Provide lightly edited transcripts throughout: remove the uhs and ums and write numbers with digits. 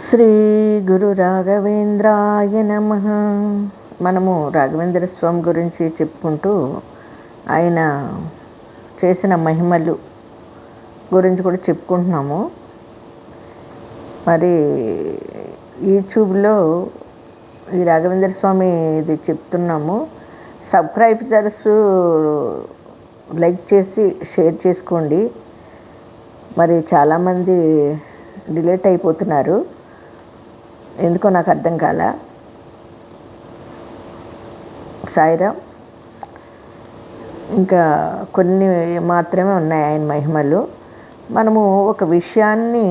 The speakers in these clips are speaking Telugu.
శ్రీ గురు రాఘవేంద్రాయ నమ. మనము రాఘవేంద్ర స్వామి గురించి చెప్పుకుంటూ ఆయన చేసిన మహిమలు గురించి కూడా చెప్పుకుంటున్నాము. మరి యూట్యూబ్లో ఈ రాఘవేంద్ర స్వామి ఇది చెప్తున్నాము. సబ్స్క్రైబర్స్ లైక్ చేసి షేర్ చేసుకోండి. మరి చాలామంది డిలీట్ అయిపోతున్నారు, ఎందుకో నాకు అర్థం కాల. సాయిరామ్. ఇంకా కొన్ని మాత్రమే ఉన్నాయి ఆయన మహిమలు. మనము ఒక విషయాన్ని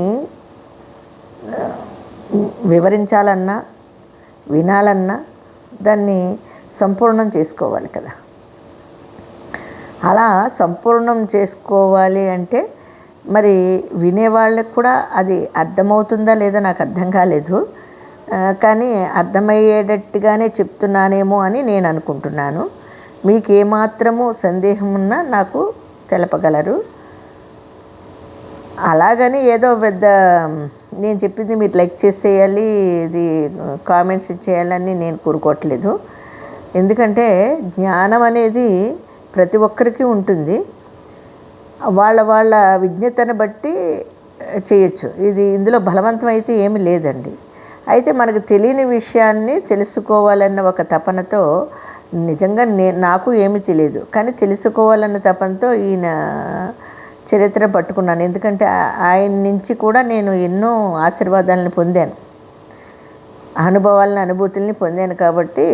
వివరించాలన్నా వినాలన్నా దాన్ని సంపూర్ణం చేసుకోవాలి కదా. అలా సంపూర్ణం చేసుకోవాలి అంటే మరి వినేవాళ్ళకి కూడా అది అర్థమవుతుందా లేదా నాకు అర్థం కాలేదు, కానీ అర్థమయ్యేటట్టుగానే చెప్తున్నానేమో అని నేను అనుకుంటున్నాను. మీకు ఏమాత్రము సందేహం ఉన్నా నాకు తెలపగలరు. అలాగని ఏదో పెద్ద నేను చెప్పింది మీరు లైక్ చేసేయాలి, ఇది కామెంట్స్ ఇచ్చేయాలని నేను కోరుకోవట్లేదు. ఎందుకంటే జ్ఞానం అనేది ప్రతి ఒక్కరికి ఉంటుంది, వాళ్ళ వాళ్ళ విజ్ఞతను బట్టి చేయొచ్చు. ఇందులో బలవంతం అయితే ఏమీ లేదండి. అయితే మనకు తెలియని విషయాన్ని తెలుసుకోవాలన్న ఒక తపనతో, నిజంగా నాకు ఏమీ తెలియదు కానీ తెలుసుకోవాలన్న తపనతో ఈయన చరిత్ర పట్టుకున్నాను. ఎందుకంటే ఆయన నుంచి కూడా నేను ఎన్నో ఆశీర్వాదాలను పొందాను, అనుభవాలను అనుభూతుల్ని పొందాను. కాబట్టి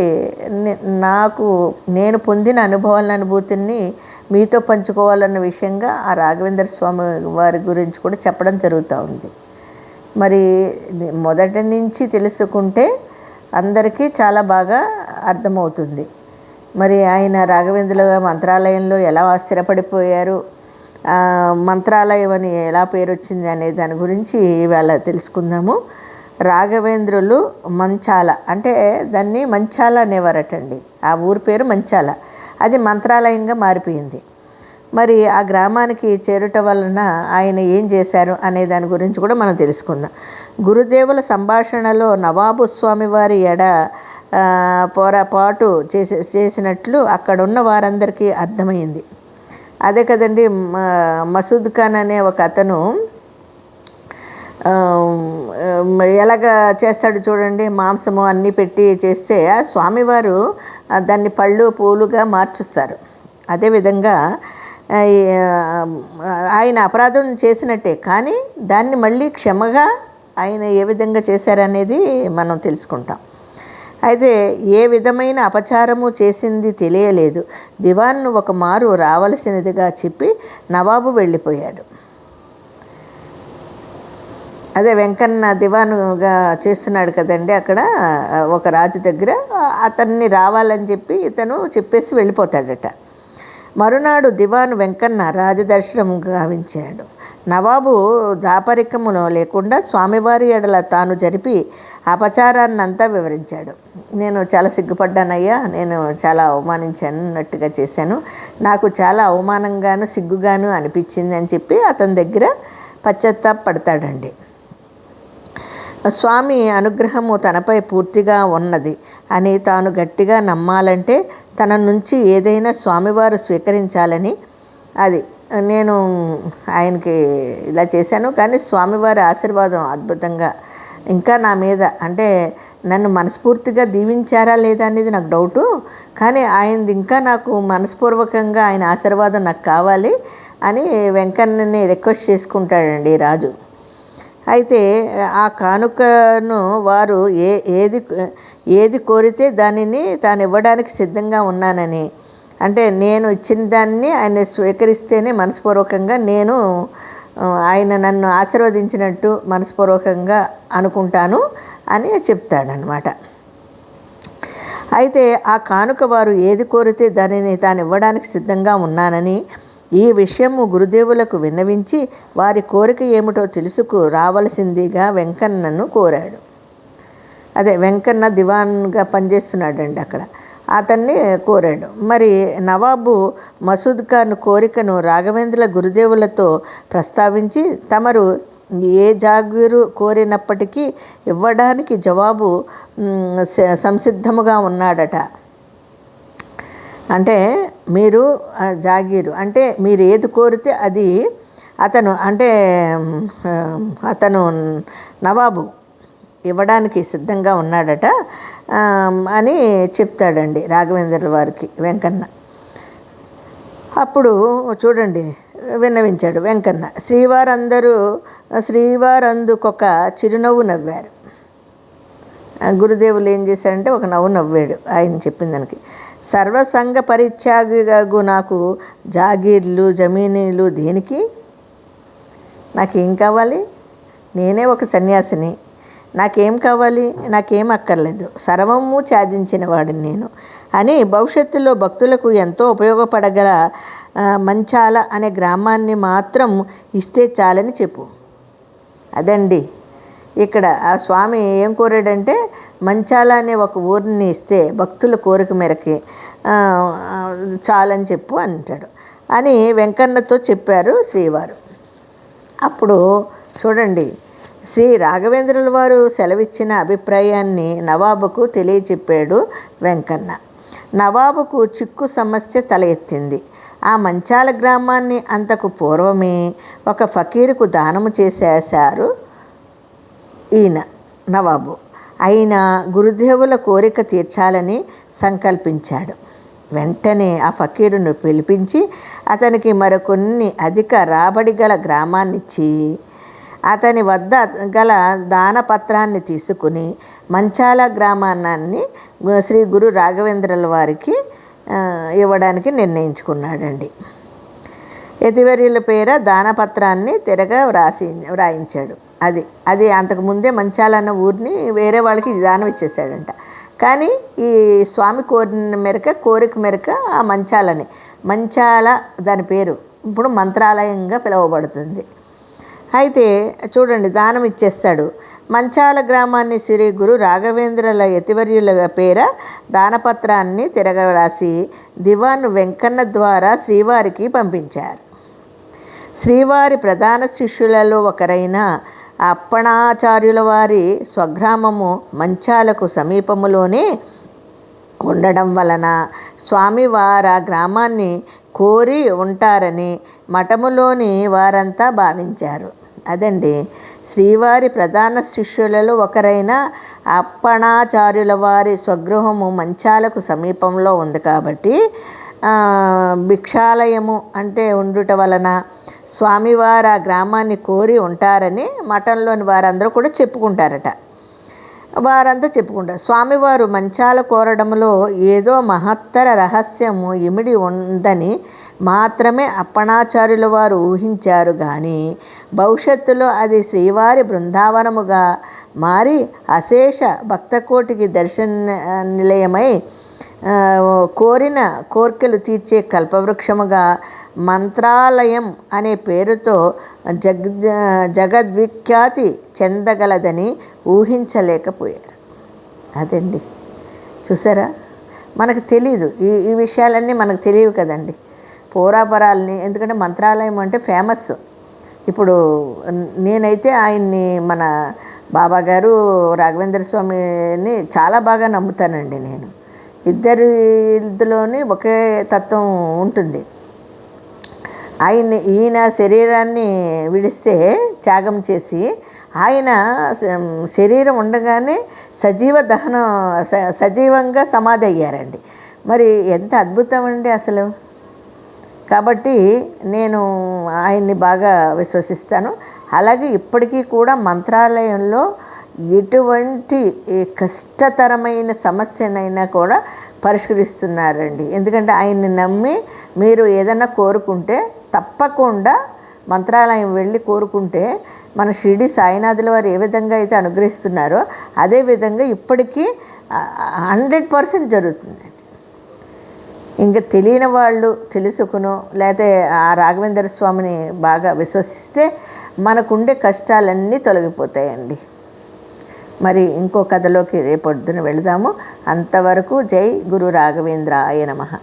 నేను పొందిన అనుభవాలను అనుభూతుల్ని మీతో పంచుకోవాలన్న విషయంగా ఆ రాఘవేంద్ర స్వామి వారి గురించి కూడా చెప్పడం జరుగుతూ ఉంది. మరి మొదటి నుంచి తెలుసుకుంటే అందరికీ చాలా బాగా అర్థమవుతుంది. మరి ఆయన రాఘవేంద్రులుగా మంత్రాలయంలో ఎలా స్థిరపడిపోయారు, మంత్రాలయం అని ఎలా పేరు వచ్చింది అనే దాని గురించి ఇవాళ తెలుసుకుందాము. రాఘవేంద్రులు మంచాల, అంటే దాన్ని మంచాల అనేవారటండి. ఆ ఊరి పేరు మంచాల, అది మంత్రాలయంగా మారిపోయింది. మరి ఆ గ్రామానికి చేరుట వలన ఆయన ఏం చేశారు అనే దాని గురించి కూడా మనం తెలుసుకుందాం. గురుదేవుల సంభాషణలో నవాబు స్వామి వారి ఎడ పోరాపాటు చేసినట్లు అక్కడున్న వారందరికీ అర్థమైంది. అదే కదండి, మసూద్ ఖాన్ అనే ఒక అతను ఎలాగ చేస్తాడు చూడండి, మాంసము అన్నీ పెట్టి చేస్తే స్వామివారు దాన్ని పళ్ళు పూలుగా మార్చుస్తారు. అదేవిధంగా ఆయన అపరాధం చేసినట్టే, కానీ దాన్ని మళ్ళీ క్షమగా ఆయన ఏ విధంగా చేశారనేది మనం తెలుసుకుంటాం. అయితే ఏ విధమైన అపచారము చేసింది తెలియలేదు. దివాన్ను ఒక మారు రావలసినదిగా చెప్పి నవాబు వెళ్ళిపోయాడు. అదే వెంకన్న దివానుగా చేస్తున్నాడు కదండి అక్కడ ఒక రాజు దగ్గర, అతన్ని రావాలని చెప్పి ఇతను చెప్పేసి వెళ్ళిపోతాడట. మరునాడు దివాను వెంకన్న రాజదర్శనం గావించాడు. నవాబు దాపరికమును లేకుండా స్వామివారి ఎడల తాను జరిపి అపచారాన్నంతా వివరించాడు. నేను చాలా సిగ్గుపడ్డానయ్యా, నేను చాలా అవమానించినట్టుగా చేశాను, నాకు చాలా అవమానంగాను సిగ్గుగాను అనిపించింది అని చెప్పి అతని దగ్గర పశ్చాత్తాపడతాడండి. స్వామి అనుగ్రహము తనపై పూర్తిగా ఉన్నది అని తాను గట్టిగా నమ్మాలంటే తన నుంచి ఏదైనా స్వామివారు స్వీకరించాలని, అది నేను ఆయనకి ఇలా చేశాను కానీ స్వామివారి ఆశీర్వాదం అద్భుతంగా ఇంకా నా మీద, అంటే నన్ను మనస్ఫూర్తిగా దీవించారా లేదా అనేది నాకు డౌటు, కానీ ఆయనది ఇంకా నాకు మనస్పూర్వకంగా ఆయన ఆశీర్వాదం నాకు కావాలి అని వెంకన్నని రిక్వెస్ట్ చేసుకుంటాడండి రాజు. అయితే ఆ కానుకను వారు ఏది కోరితే దానిని తాను ఇవ్వడానికి సిద్ధంగా ఉన్నానని, అంటే నేను ఇచ్చిన దాన్ని ఆయన స్వీకరిస్తేనే మనస్పూర్వకంగా నేను ఆయన నన్ను ఆశీర్వదించినట్టు మనస్పూర్వకంగా అనుకుంటాను అని చెప్తాడనమాట. అయితే ఆ కానుక వారు ఏది కోరితే దానిని తాను ఇవ్వడానికి సిద్ధంగా ఉన్నానని ఈ విషయము గురుదేవులకు విన్నవించి వారి కోరిక ఏమిటో తెలుసుకు రావలసిందిగా వెంకన్నను కోరాడు. అదే వెంకన్న దివాన్గా పనిచేస్తున్నాడండి అక్కడ, అతన్ని కోరాడు. మరి నవాబు మసూద్ ఖాన్ కోరికను రాఘవేంద్రుల గురుదేవులతో ప్రస్తావించి తమరు ఏ జాగీరు కోరినప్పటికీ ఇవ్వడానికి జవాబు సంసిద్ధముగా ఉన్నాడట. అంటే మీరు జాగీరు అంటే మీరు ఏది కోరితే అది అతను నవాబు ఇవ్వడానికి సిద్ధంగా ఉన్నాడట అని చెప్తాడండి రాఘవేంద్ర వారికి వెంకన్న. అప్పుడు చూడండి విన్నవించాడు వెంకన్న. శ్రీవారందుకొక చిరునవ్వు నవ్వారు. గురుదేవులు ఏం చేశారంటే ఒక నవ్వు నవ్వాడు ఆయన చెప్పిన దానికి. సర్వసంగ పరిత్యాగిగు నాకు జాగీర్లు జమీనీలు దేనికి? నాకేం కావాలి? నేనే ఒక సన్యాసిని, నాకేం కావాలి? నాకేం అక్కర్లేదు, సర్వము త్యాజించిన వాడిని నేను అని భవిష్యత్తులో భక్తులకు ఎంతో ఉపయోగపడగల మంచాల అనే గ్రామాన్ని మాత్రం ఇస్తే చాలని చెప్పు. అదండి ఇక్కడ ఆ స్వామి ఏం కోరాడంటే మంచాల అనే ఒక ఊరిని ఇస్తే భక్తుల కోరిక మేరకి చాలని చెప్పు అంటాడు అని వెంకన్నతో చెప్పారు శ్రీవారు. అప్పుడు చూడండి శ్రీ రాఘవేంద్రుల వారు సెలవిచ్చిన అభిప్రాయాన్ని నవాబుకు తెలియచెప్పాడు వెంకన్న. నవాబుకు చిక్కు సమస్య తల ఎత్తింది. ఆ మంచాల గ్రామాన్ని అంతకు పూర్వమే ఒక ఫకీరుకు దానము చేసేశారు ఈయన నవాబు. అయినా గురుదేవుల కోరిక తీర్చాలని సంకల్పించాడు. వెంటనే ఆ ఫకీరును పిలిపించి అతనికి మరికొన్ని అధిక రాబడి గల గ్రామాన్నిచ్చి అతని వద్ద గల దానపత్రాన్ని తీసుకుని మంచాల గ్రామాన్ని శ్రీ గురు రాఘవేంద్రుల వారికి ఇవ్వడానికి నిర్ణయించుకున్నాడండి. యతివర్యుల పేర దానపత్రాన్ని తిరగ వ్రాయించాడు. అది అంతకుముందే మంచాలన్న ఊరిని వేరే వాళ్ళకి దానం ఇచ్చేసాడంట. కానీ ఈ స్వామి కోరిక మేరకు ఆ మంచాల దాని పేరు ఇప్పుడు మంత్రాలయంగా పిలువబడుతుంది. అయితే చూడండి దానం ఇచ్చేస్తాడు. మంచాల గ్రామాన్ని శ్రీ గురు రాఘవేంద్రుల యతివర్యుల పేర దానపత్రాన్ని తిరగరాసి దివాను వెంకన్న ద్వారా శ్రీవారికి పంపించారు. శ్రీవారి ప్రధాన శిష్యులలో ఒకరైన అప్పణాచార్యుల వారి స్వగ్రామము మంచాలకు సమీపములోనే ఉండడం వలన స్వామివారు ఆ గ్రామాన్ని కోరి ఉంటారని మఠములోని వారంతా భావించారు. అదండి శ్రీవారి ప్రధాన శిష్యులలో ఒకరైన అప్పణాచార్యుల వారి స్వగృహము మంచాలకు సమీపంలో ఉంది కాబట్టి భిక్షాలయము అంటే ఉండుట వలన స్వామివారు ఆ గ్రామాన్ని కోరి ఉంటారని మఠంలోని వారందరూ కూడా చెప్పుకుంటారట. స్వామివారు మంచాల కోరడంలో ఏదో మహత్తర రహస్యము ఇమిడి ఉందని మాత్రమే అప్పణాచార్యుల వారు ఊహించారు. కానీ భవిష్యత్తులో అది శ్రీవారి బృందావనముగా మారి అశేష భక్తకోటికి దర్శన నిలయమై కోరిన కోర్కెలు తీర్చే కల్పవృక్షముగా మంత్రాలయం అనే పేరుతో జగద్విఖ్యాతి చెందగలదని ఊహించలేకపోయారు. అదండి చూసారా, మనకు తెలీదు ఈ విషయాలన్నీ మనకు తెలియవు కదండి పూరాపరాలని. ఎందుకంటే మంత్రాలయం అంటే ఫేమస్. ఇప్పుడు నేనైతే ఆయన్ని మన బాబాగారు రాఘవేంద్ర స్వామిని చాలా బాగా నమ్ముతానండి. నేను ఇద్దరిలోని ఒకే తత్వం ఉంటుంది. ఈయన శరీరాన్ని విడిస్తే త్యాగం చేసి ఆయన శరీరం ఉండగానే సజీవంగా సమాధి అయ్యారండి. మరి ఎంత అద్భుతం అండి అసలు. కాబట్టి నేను ఆయన్ని బాగా విశ్వసిస్తాను. అలాగే ఇప్పటికీ కూడా మంత్రాలయంలో ఎటువంటి కష్టతరమైన సమస్యనైనా కూడా పరిష్కరిస్తున్నారండి. ఎందుకంటే ఆయన్ని నమ్మి మీరు ఏదైనా కోరుకుంటే తప్పకుండా మంత్రాలయం వెళ్ళి కోరుకుంటే మన షిరిడి సాయినాథుల వారు ఏ విధంగా అయితే అనుగ్రహిస్తున్నారో అదేవిధంగా ఇప్పటికీ 100% జరుగుతుందండి. ఇంకా తెలియని వాళ్ళు తెలుసుకునో లేకపోతే ఆ రాఘవేంద్ర స్వామిని బాగా విశ్వసిస్తే మనకుండే కష్టాలన్నీ తొలగిపోతాయండి. మరి ఇంకో కథలోకి రేపొద్దున వెళదాము. అంతవరకు జై గురు రాఘవేంద్రాయ నమః.